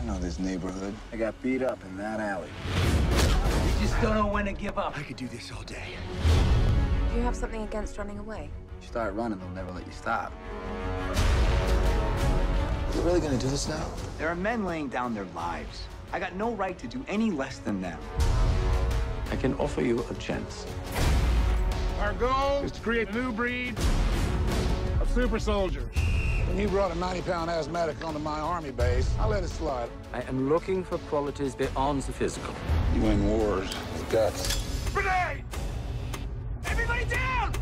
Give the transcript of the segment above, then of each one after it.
I know this neighborhood. I got beat up in that alley. You just don't know when to give up. I could do this all day. Do you have something against running away? You start running, they'll never let you stop. You're really gonna do this now? There are men laying down their lives. I got no right to do any less than them. I can offer you a chance. Our goal is to create a new breed of super soldiers. When you brought a 90-pound asthmatic onto my army base, I let it slide. I am looking for qualities beyond the physical. You win wars with guts. Grenade! Everybody down!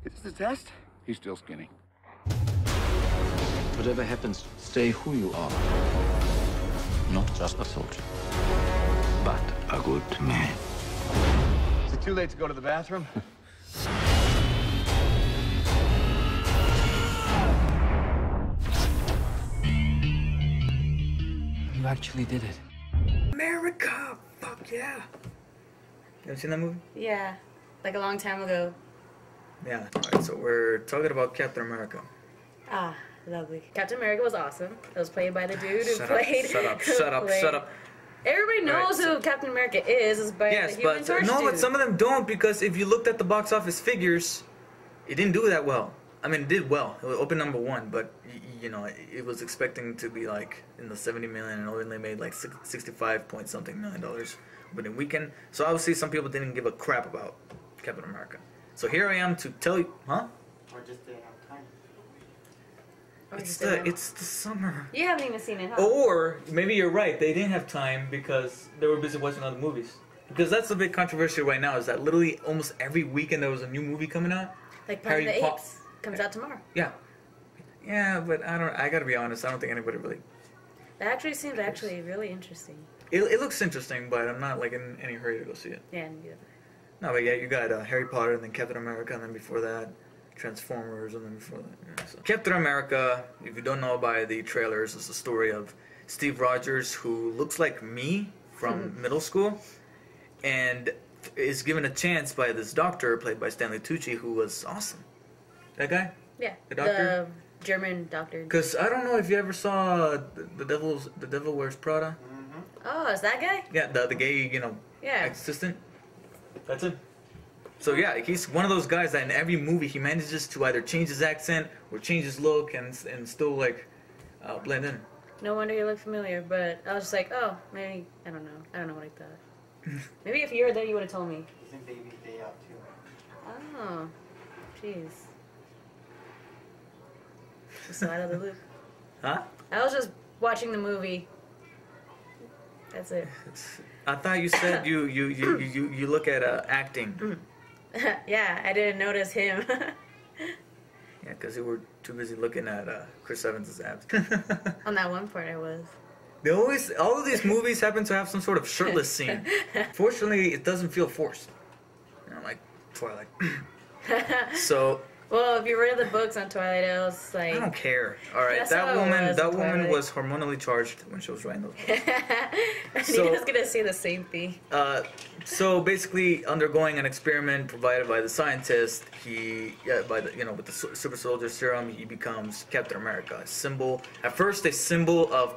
Is this a test? He's still skinny. Whatever happens, stay who you are. Not just a soldier, but a good man. Is it too late to go to the bathroom? You actually did it. America! Fuck yeah! You ever seen that movie? Yeah, like a long time ago. Yeah. Alright, so we're talking about Captain America. Ah, lovely. Captain America was awesome. It was played by the dude who Shut played. up. Everybody knows Right, so- who Captain America is by Yes, the Human but Torch no, dude. but some of them don't, because if you looked at the box office figures, it didn't do that well. I mean, it did well. It opened #1, but you know, it was expecting to be like in the 70 million, and only made like 65 point something million dollars opening weekend. So obviously, some people didn't give a crap about Captain America. So here I am to tell you, huh? Or just didn't have time. It's the summer. You haven't even seen it, huh? Or maybe you're right. They didn't have time because they were busy watching other movies. Because that's the big controversy right now, is that literally almost every weekend there was a new movie coming out. Like Planet of the Harry Apes comes out tomorrow. Yeah, but I gotta be honest. I don't think anybody really. That actually seems really interesting. It looks interesting, but I'm not like in any hurry to go see it. Yeah, neither. No, but yeah, you got Harry Potter, and then Captain America, and then before that, Transformers, and then before that. Yeah, so. Captain America, if you don't know by the trailers, is the story of Steve Rogers, who looks like me from middle school, and is given a chance by this doctor played by Stanley Tucci, who was awesome. That guy? Yeah. The doctor? The German doctor. Because I don't know if you ever saw the Devil Wears Prada. Oh, is that guy? Yeah, the gay, Yeah. assistant. That's him. So yeah, he's one of those guys that in every movie he manages to either change his accent or change his look and still like blend in. No wonder you look familiar, but I was just like, oh, maybe, I don't know. I don't know what I thought. Maybe if you were there, you would have told me. He's in Baby's Day Out too. Oh, jeez. Just so out of the loop. Huh? I was just watching the movie. That's it. I thought you said you look at acting. Yeah, I didn't notice him. Yeah, because you were too busy looking at Chris Evans' abs. On that one part, I was. All of these movies happen to have some sort of shirtless scene. Fortunately, it doesn't feel forced. Like Twilight. So. Well, if you read the books on Twilight, it was like. I don't care. All right, That's that how it woman was was hormonally charged when she was writing those books. So, was gonna say the same thing. So basically, undergoing an experiment provided by the scientist, with the super soldier serum, he becomes Captain America. A symbol, at first, a symbol of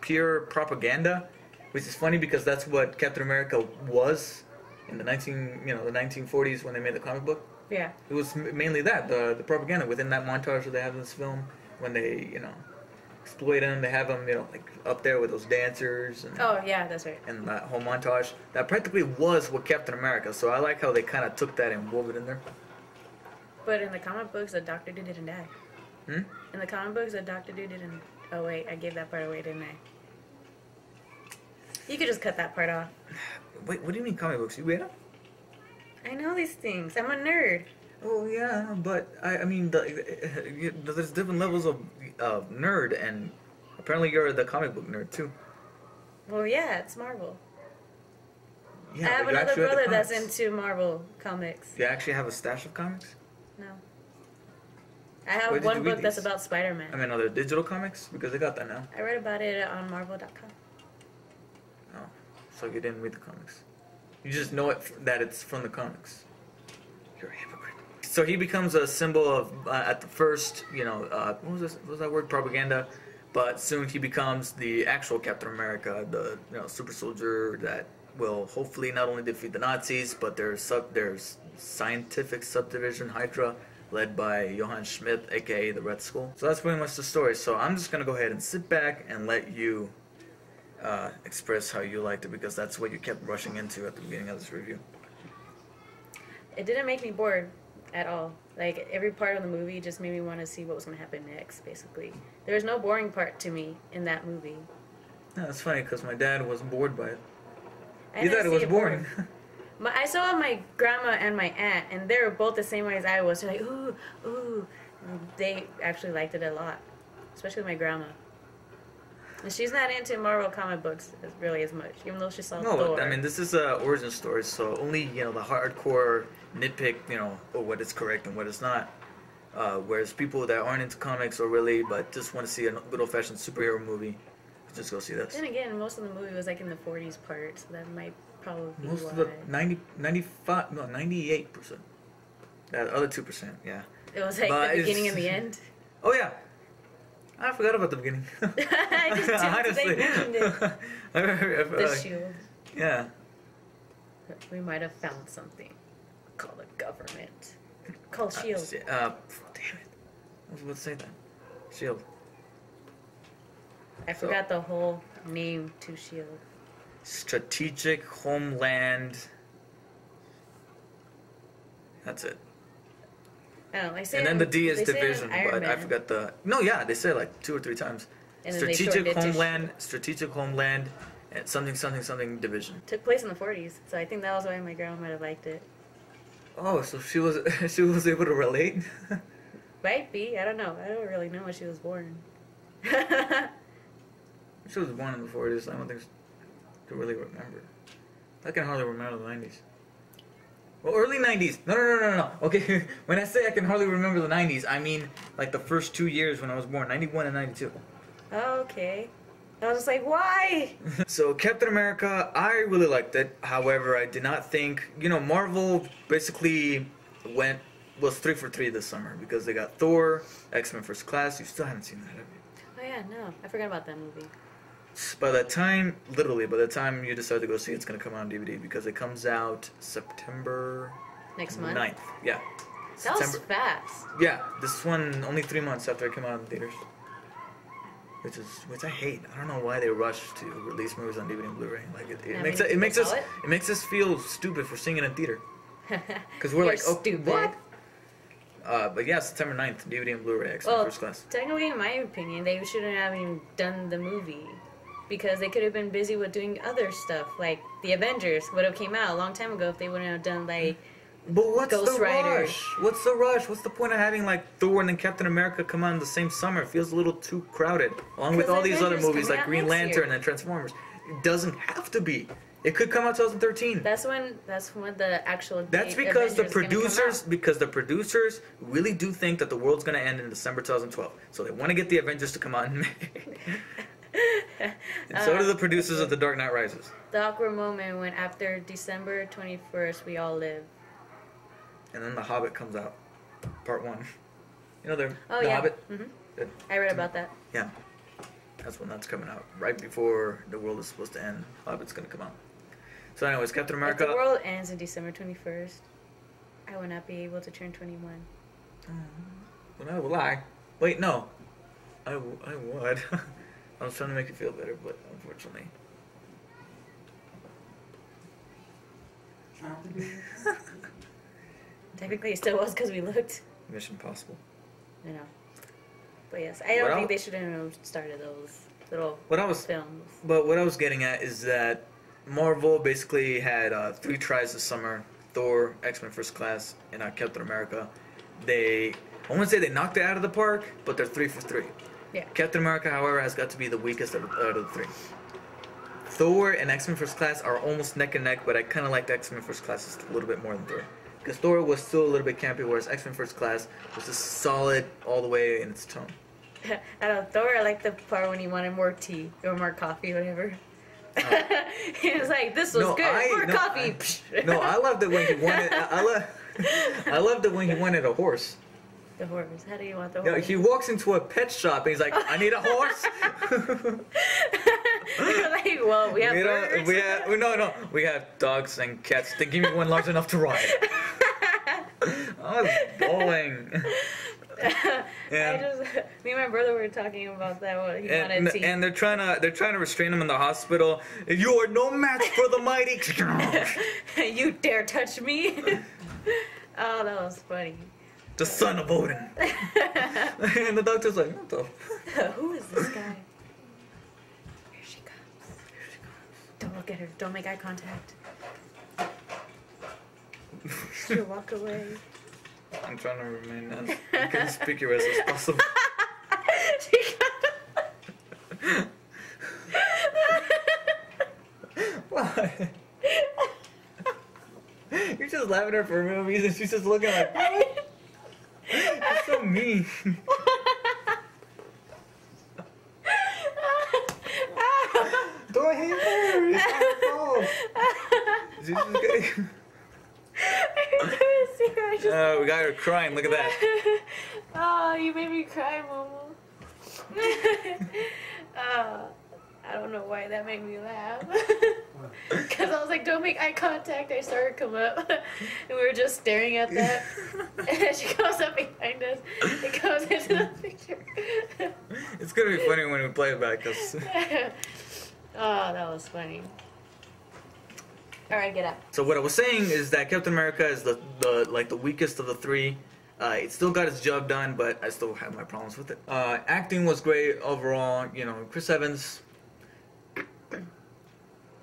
pure propaganda, which is funny because that's what Captain America was in the 1940s when they made the comic book. Yeah. It was mainly that, the propaganda within that montage that they have in this film when they, exploit him. They have him, like up there with those dancers. And, oh, yeah, that's right. And that whole montage. That practically was what Captain America. So I like how they kind of took that and wove it in there. But in the comic books, the Doctor Dude didn't die. Hmm? In the comic books, the Doctor Dude didn't... Oh, wait, I gave that part away, didn't I? You could just cut that part off. Wait, what do you mean comic books? You read them? I know these things. I'm a nerd. Oh, yeah, but I mean, there's different levels of nerd, and apparently you're the comic book nerd, too. Well, yeah, it's Marvel. Yeah, I have but you another actually read the brother that's comics. into Marvel comics. You actually have a stash of comics? No. I have Where did one you read book that's these? about Spider-Man. I mean, are there digital comics? Because they got that now. I read about it on Marvel.com. Oh, so you didn't read the comics. You just know that it's from the comics. You're a hypocrite. So he becomes a symbol of at the first, what was this? What was that word? Propaganda. But soon he becomes the actual Captain America, the super soldier that will hopefully not only defeat the Nazis, but there's scientific subdivision Hydra, led by Johann Schmidt, aka the Red Skull. So that's pretty much the story. So I'm just gonna go ahead and sit back and let you express how you liked it, because that's what you kept rushing into at the beginning of this review. It didn't make me bored at all. Like, every part of the movie just made me want to see what was going to happen next, basically. There was no boring part to me in that movie. Yeah, that's funny, because my dad was bored by it. I He didn't thought it see was boring. I saw my grandma and my aunt, and they were both the same way as I was. They're like, ooh, ooh. And they actually liked it a lot, especially my grandma. And she's not into Marvel comic books really as much, even though she saw Thor. No, I mean, this is an origin story, so only, the hardcore nitpick, what is correct and what is not. Whereas people that aren't into comics or really, but just want to see a good old-fashioned superhero movie, just go see this. Then again, most of the movie was like in the 40s part, so that might probably be Most why. of the 98%. That other 2%, yeah. It was like But the beginning and the end. Oh, yeah. I forgot about the beginning. I just didn't Honestly. mentioned it. The shield. Yeah. We might have found something called a government. Called shield. Damn it. I was about to say that. Shield. I forgot the whole name to shield. Strategic Homeland. That's it. I don't know, And then the D is they say it in division, Iron but I Man. forgot the. No, yeah, they said it like 2 or 3 times. And then they Strategic shortened it to Homeland, and something division. Took place in the 40s, so I think that was why my grandma might have liked it. Oh, so she was she was able to relate. Might be, I don't know. I don't really know when she was born. She was born in the 40s. I don't think she could really remember. I can hardly remember the 90s. Well, early 90s. No. Okay, when I say I can hardly remember the 90s, I mean like the first 2 years when I was born, 91 and 92. Okay. I was just like, why? So Captain America, I really liked it. However, I did not think, Marvel basically was 3 for 3 this summer, because they got Thor, X-Men First Class. You still haven't seen that, have you? Oh yeah, no. I forgot about that movie. By the time you decide to go see it, it's going to come out on DVD, because it comes out September Next month? 9th. Yeah. That was fast. Yeah, this one only 3 months after it came out in theaters. Which I hate. I don't know why they rush to release movies on DVD and Blu-ray. Like it makes us feel stupid for seeing it in theater. Because we're like, oh, stupid. what? But yeah, September 9th, DVD and Blu-ray, X-Men First Class. Technically, in my opinion, they shouldn't have even done the movie, because they could have been busy with doing other stuff. Like the Avengers would have came out a long time ago if they wouldn't have done like. But what's Ghost the Rider. rush? What's the rush? What's the point of having like Thor and then Captain America come out in the same summer? It feels a little too crowded. Along with all these other Avengers movies coming like out Green next Lantern year. and Transformers. It doesn't have to be. It could come out 2013. That's when the actual. That's date because the Avengers is gonna producers really do think that the world's gonna end in December 2012. So they want to get the Avengers to come out in May. And so do the producers of The Dark Knight Rises. come out. The awkward moment when after December 21st we all live. And then The Hobbit comes out, part 1. The Oh yeah. Hobbit. I read about that. Yeah, that's when that's coming out. Right before the world is supposed to end, Hobbit's gonna come out. So, anyways, Captain If America. the world ends on December 21st, I will not be able to turn 21. Well, neither will I. Wait, no. I would. I was trying to make you feel better, but unfortunately. Technically, it still was because we looked. Mission Impossible. You know. But yes, I don't think they should have started those little films. But what I was getting at is that Marvel basically had 3 tries this summer: Thor, X-Men First Class, and Captain America. I wouldn't say they knocked it out of the park, but they're 3 for 3. Yeah. Captain America, however, has got to be the weakest out of the 3. Thor and X-Men First Class are almost neck and neck, but I kind of liked X-Men First Class just a little bit more than Thor. Because Thor was still a little bit campy, whereas X-Men First Class was just solid all the way in its tone. I don't know, Thor, I like the part when he wanted more tea or more coffee, whatever. He was like, this was good, more coffee. I loved it when he wanted. I loved it when he wanted a horse. The horse. How do you want the Yeah, horse? he walks into a pet shop and he's like, I need a horse. Like, well, we have birds. We have dogs and cats. They give me one large enough to ride. I was bawling. Me and my brother were talking about that. What he wanted to. And they're trying to restrain him in the hospital. You are no match for the mighty. You dare touch me? Oh, that was funny. The son of Odin. And the doctor's like, what the? Who is this guy? Here she comes. Don't look at her. Don't make eye contact. She'll walk away. I'm trying to remain as inconspicuous as possible. Why? You're just laughing at her for real reason. She's just looking like, what? You're so mean. Don't hate her. It's not her fault. She's just getting... we got her crying. Look at that. Oh, you made me cry, Momo. I don't know why that made me laugh. Because I was like, don't make eye contact. I saw her come up. And we were just staring at that. And then she comes up behind us. It goes into the picture. It's going to be funny when we play it back. Cause... Oh, that was funny. Alright, get up. So what I was saying is that Captain America is the weakest of the three. It still got its job done, but I still have my problems with it. Acting was great overall. You know, Chris Evans.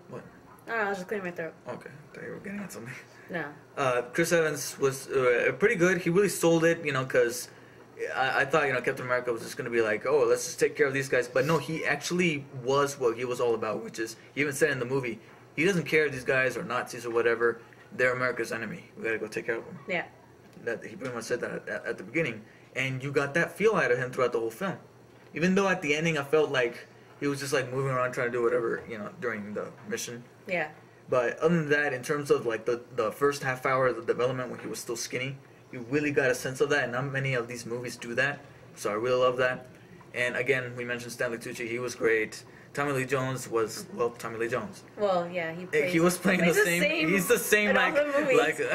What? Oh, I was just clearing my throat. Okay, I thought you were getting at something. No. Chris Evans was pretty good. He really sold it, you know, because I thought, you know, Captain America was just going to be like, oh, let's just take care of these guys. But no, he actually was what he was all about, which is, he even said in the movie, he doesn't care if these guys are Nazis or whatever. They're America's enemy. We got to go take care of them. Yeah. That he pretty much said that at the beginning. And you got that feel out of him throughout the whole film. Even though at the ending I felt like he was just like moving around trying to do whatever, you know, during the mission. Yeah. But other than that, in terms of like the first half hour of the development when he was still skinny, you really got a sense of that, and not many of these movies do that. So I really love that. And again, we mentioned Stanley Tucci. He was great. Tommy Lee Jones was, well, Tommy Lee Jones. Well, yeah, he was playing the same. He's the same, like the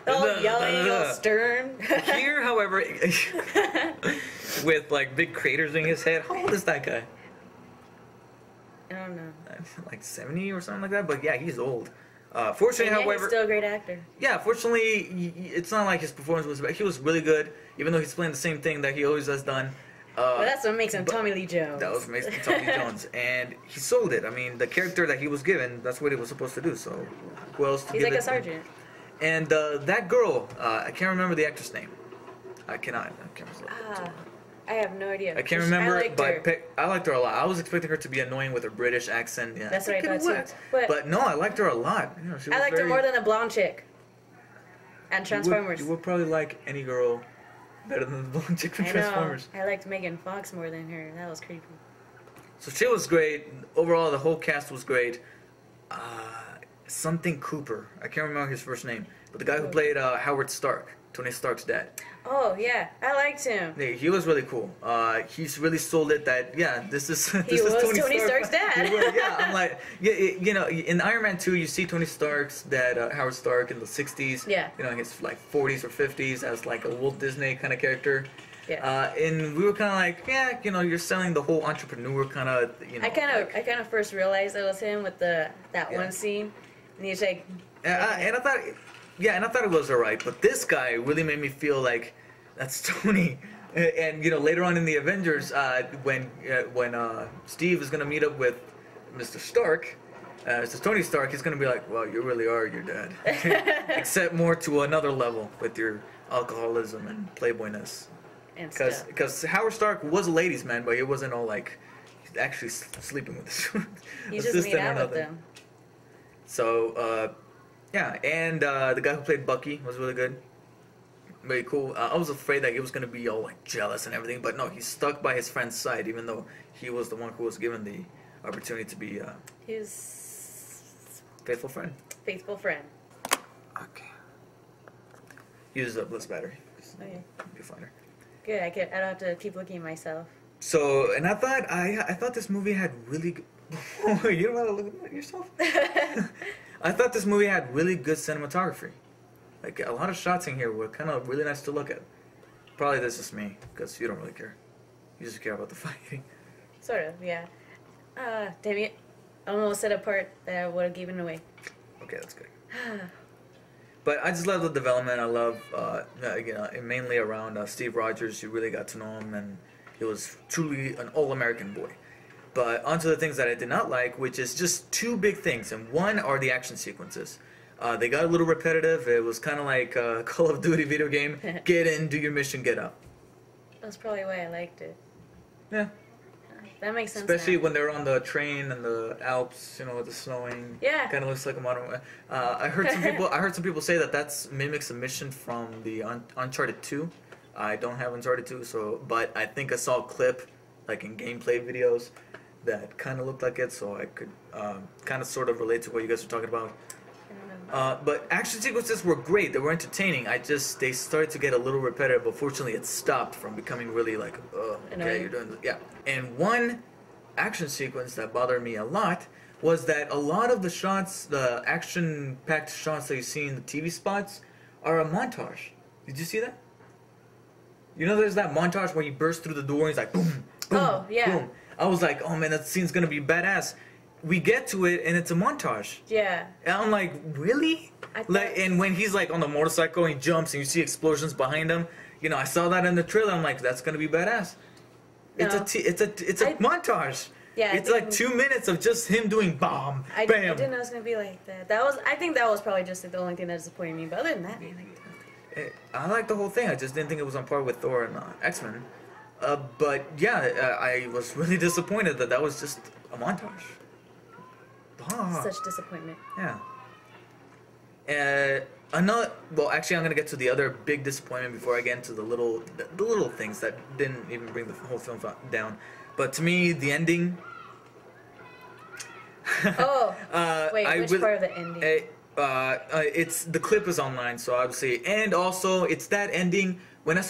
all yelling, all stern. Here, however, with like big craters in his head. How old is that guy? I don't know. Like 70 or something like that. But yeah, he's old. Fortunately, and however, he's still a great actor. Yeah, fortunately, it's not like his performance was bad. He was really good, even though he's playing the same thing that he always has done. Well, that's what makes him Tommy Lee Jones. That was what makes him Tommy Lee Jones, and he sold it. I mean, the character that he was given, that's what he was supposed to do. So, who else to He's give like it a sergeant. To? And that girl, I can't remember the actress name. I can't remember. I have no idea. I can't remember, I liked her a lot. I was expecting her to be annoying with her British accent. Yeah, that's what I thought too. But no, I liked her a lot. You know, she was I liked her more than the blonde chick. And Transformers. You would probably like any girl better than the blonde chick from Transformers. I liked Megan Fox more than her. That was creepy. So she was great. Overall, the whole cast was great. Something Cooper. I can't remember his first name. But the guy who played Howard Stark, Tony Stark's dad. Oh, yeah. I liked him. Yeah, he was really cool. He's really sold it that, yeah, this is Tony Stark's dad. Yeah, I'm like, yeah, you know, in Iron Man 2, you see Tony Stark's dad, Howard Stark, in the 60s. Yeah. You know, his like 40s or 50s as like a Walt Disney kind of character. Yeah. And we were kind of like, yeah, you know, you're selling the whole entrepreneur kind of, you know. I kind of first realized it was him with that one scene, and he's like. And I thought. Yeah, and I thought it was alright, but this guy really made me feel like that's Tony. And you know, later on in the Avengers, when Steve is gonna meet up with Mr. Stark, Mr. Tony Stark, he's gonna be like, "Well, you really are your dad, except more to another level with your alcoholism and playboyness." Because Howard Stark was a ladies' man, but he wasn't all like he's actually sleeping with his he just made out with them. So. Yeah, and the guy who played Bucky was really good. Very cool. I was afraid that he was going to be all like jealous and everything, but no, he stuck by his friend's side, even though he was the one who was given the opportunity to be his faithful friend. Faithful friend. Okay. uses up less battery. Okay. Be finer. Good. I don't have to keep looking at myself. So, and I thought this movie had really good... You don't want to look at yourself? I thought this movie had really good cinematography. Like, a lot of shots in here were kind of really nice to look at. Probably that's just me, because you don't really care. You just care about the fighting. Sort of, yeah. Damn it. I almost said a part that I would have given away. Okay, that's good. But I just love the development. I love, mainly around Steve Rogers. You really got to know him, and he was truly an all-American boy. But onto the things that I did not like, which is just two big things. And one are the action sequences. They got a little repetitive. It was kind of like a Call of Duty video game. Get in, do your mission, get out. That's probably why I liked it. Yeah. That makes sense. Especially now. when they're on the train in the Alps, you know, with the snowing. Yeah. Kind of looks like a modern. I heard some people say that that's mimics a mission from the Uncharted 2. I don't have Uncharted 2, but I think I saw a clip, like in gameplay videos, that kind of looked like it, so I could kind of sort of relate to what you guys are talking about. But action sequences were great. They were entertaining. They started to get a little repetitive, but fortunately it stopped from becoming really like, okay, you're doing this. Yeah. And one action sequence that bothered me a lot was that a lot of the shots, the action-packed shots that you see in the TV spots, are a montage. Did you see that? You know, there's that montage where he bursts through the door and he's like, boom, boom, oh, yeah. boom. I was like, oh man, that scene's gonna be badass. We get to it and it's a montage. Yeah. And I'm like, really? And when he's like on the motorcycle and he jumps and you see explosions behind him, you know, I saw that in the trailer. I'm like, that's gonna be badass. No. It's a montage. Yeah. It's like 2 minutes of just him doing bam, I bam. didn't know it was gonna be like that. I think that was probably just like, the only thing that disappointed me. But other than that, man, I like the whole thing. I just didn't think it was on par with Thor and X-Men. But yeah, I was really disappointed that was just a montage. Such disappointment. Yeah. Well, actually, I'm gonna get to the other big disappointment before I get into the little things that didn't even bring the whole film down. But to me, the ending. Oh. Wait, which part of the ending? It's the clip is online, so obviously, and also it's that ending. When I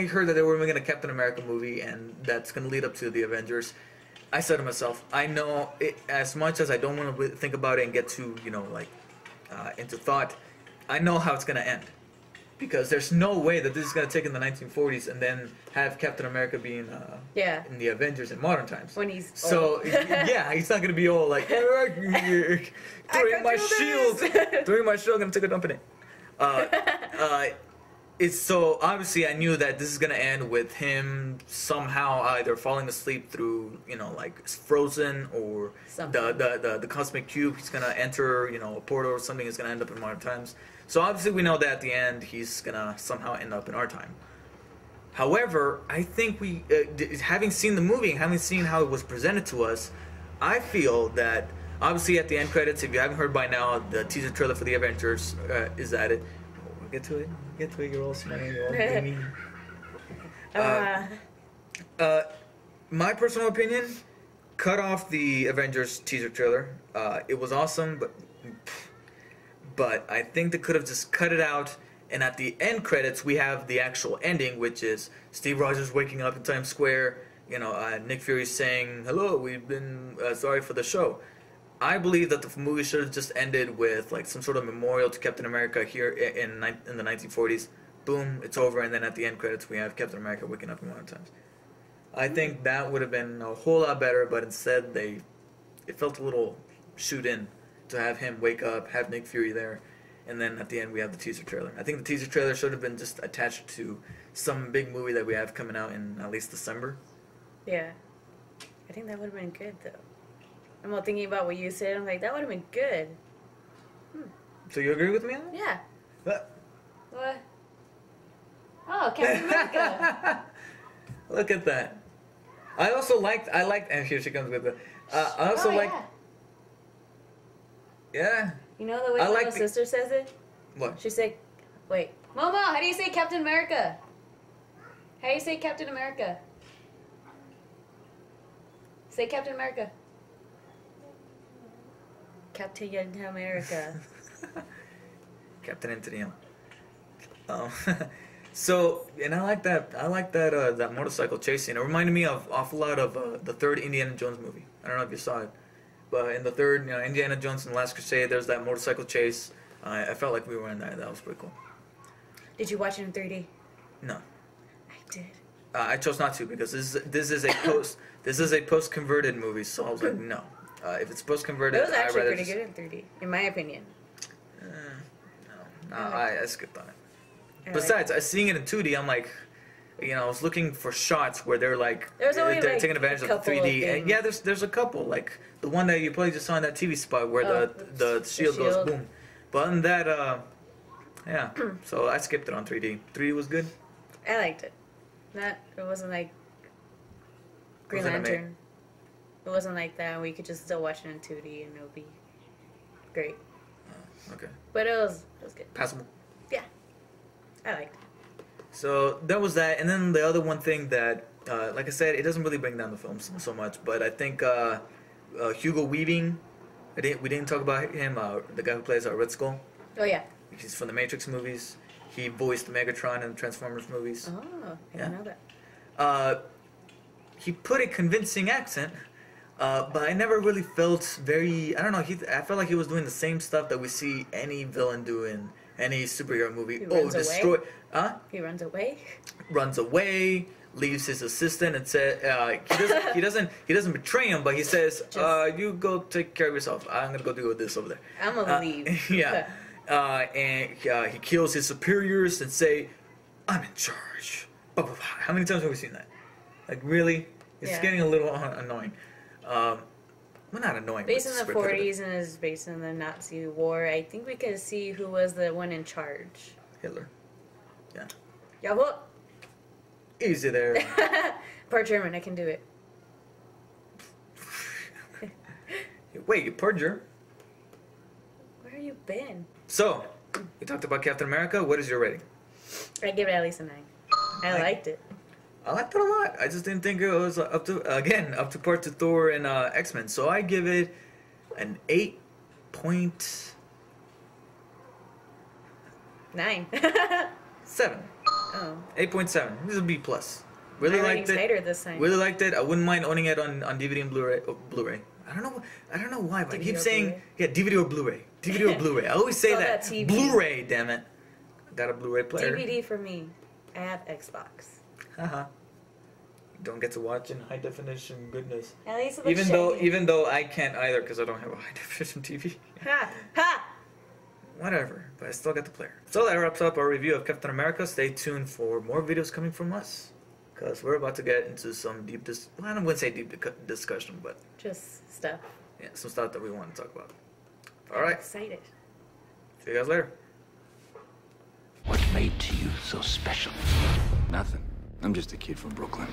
heard that they were making a Captain America movie and that's gonna lead up to the Avengers, I said to myself, I know it, as much as I don't want to think about it and get too, into thought, I know how it's going to end. Because there's no way that this is going to take in the 1940s and then have Captain America being in the Avengers in modern times. When he's old. Yeah, he's not going to be all like, throwing my shield, going to take a dump in it. It's so obviously I knew that this is gonna end with him somehow either falling asleep through like frozen or the cosmic cube. He's gonna enter a portal or something. Is gonna end up in modern times. So obviously we know that at the end he's gonna somehow end up in our time. However, I think we having seen the movie and having seen how it was presented to us, I feel that obviously at the end credits, if you haven't heard by now, the teaser trailer for the Avengers is added. Get to it. You're all smiling. You're all dreamy. My personal opinion, cut off the Avengers teaser trailer. It was awesome, but I think they could have just cut it out. And at the end credits, we have the actual ending, which is Steve Rogers waking up in Times Square. Nick Fury saying, "Hello, we've been sorry for the show." I believe that the movie should have just ended with like some sort of memorial to Captain America here in the 1940s. Boom, it's over, and then at the end credits we have Captain America waking up in modern times. I think that would have been a whole lot better, but instead it felt a little shoot in to have him wake up, have Nick Fury there, and then at the end we have the teaser trailer. I think the teaser trailer should have been just attached to some big movie that we have coming out in at least December. Yeah, I think that would have been good though. I'm all thinking about what you said. I'm like, that would have been good. So you agree with me on that? Yeah. What? Oh, Captain America. Look at that. I liked, and here she comes with the, I also like. Yeah. You know the way my little sister says it? What? She said, wait. Momo, how do you say Captain America? How do you say Captain America? Say Captain America. Captain America. Captain Antonio. Um, so, and I like that. I like that that motorcycle chase scene. It reminded me of awful lot of the third Indiana Jones movie. I don't know if you saw it, but in the third, Indiana Jones and the Last Crusade, there's that motorcycle chase. I felt like we were in that. That was pretty cool. Did you watch it in 3D? No, I did. I chose not to because this is a post converted movie. So I was like, no. If it's post converted, It was actually I'd rather pretty good in 3D, in my opinion. No, I skipped on it. I Besides, I seeing it in 2D, I'm like, I was looking for shots where they're like, There's only, they're like, taking advantage a of the couple of 3D. And things. yeah, there's a couple, like the one that you probably just saw in that TV spot where the shield goes shield. boom. But other than that, yeah. So I skipped it on 3D. 3D was good. I liked it. It wasn't like Green Wasn't it Lantern. It wasn't like that. We could just still watch it in 2D and it'll be great. Okay. But it was good. Passable. Yeah, I liked it. So that was that, and then the other one thing that, like I said, it doesn't really bring down the film so much, but I think Hugo Weaving, we didn't talk about him, the guy who plays Red Skull. Oh yeah. He's from the Matrix movies. He voiced Megatron in the Transformers movies. Oh, I didn't know that. He put a convincing accent, but I never really felt very. I don't know. I felt like he was doing the same stuff that we see any villain do in any superhero movie. He runs away? Destroy. Huh? He runs away. Runs away, leaves his assistant, and said he doesn't betray him, but he says, "You go take care of yourself. I'm gonna go do this over there." I'm gonna leave. Yeah, and he kills his superiors and say, "I'm in charge." How many times have we seen that? Like really, it's Yeah. getting a little annoying. Well, not annoying. Based but in the it's repetitive. 40s and is based in the Nazi war, I think we could see who was the one in charge. Hitler. Yeah. Jawohl. Easy there. Part German, I can do it. Wait, you perjure. Where have you been? So, we talked about Captain America. What is your rating? I give it at least a 9. I liked it. I liked it a lot. I just didn't think it was up to par to Thor and X-Men. So I give it an 8.7. 9. 8.7. This is a B plus. Really My liked rating's it. tighter this time. Really liked it. I wouldn't mind owning it on DVD and Blu-ray. Blu-ray. I don't know why, but I DVD keep or saying Blu-ray? DVD or Bluray. DVD or Blu-ray. I always say Call that. that TV. Blu-ray, damn it. Got a Blu-ray player. DVD for me. I have Xbox. Haha. Don't get to watch in high definition. Goodness. At least it looks Even though I can't either because I don't have a high definition TV. Ha! Ha! Whatever, but I still got the player. So that wraps up our review of Captain America. Stay tuned for more videos coming from us, because we're about to get into some deep I wouldn't say deep discussion, but Just stuff. yeah, some stuff that we want to talk about. All I'm right, excited. see you guys later. What made you so special? Nothing. I'm just a kid from Brooklyn.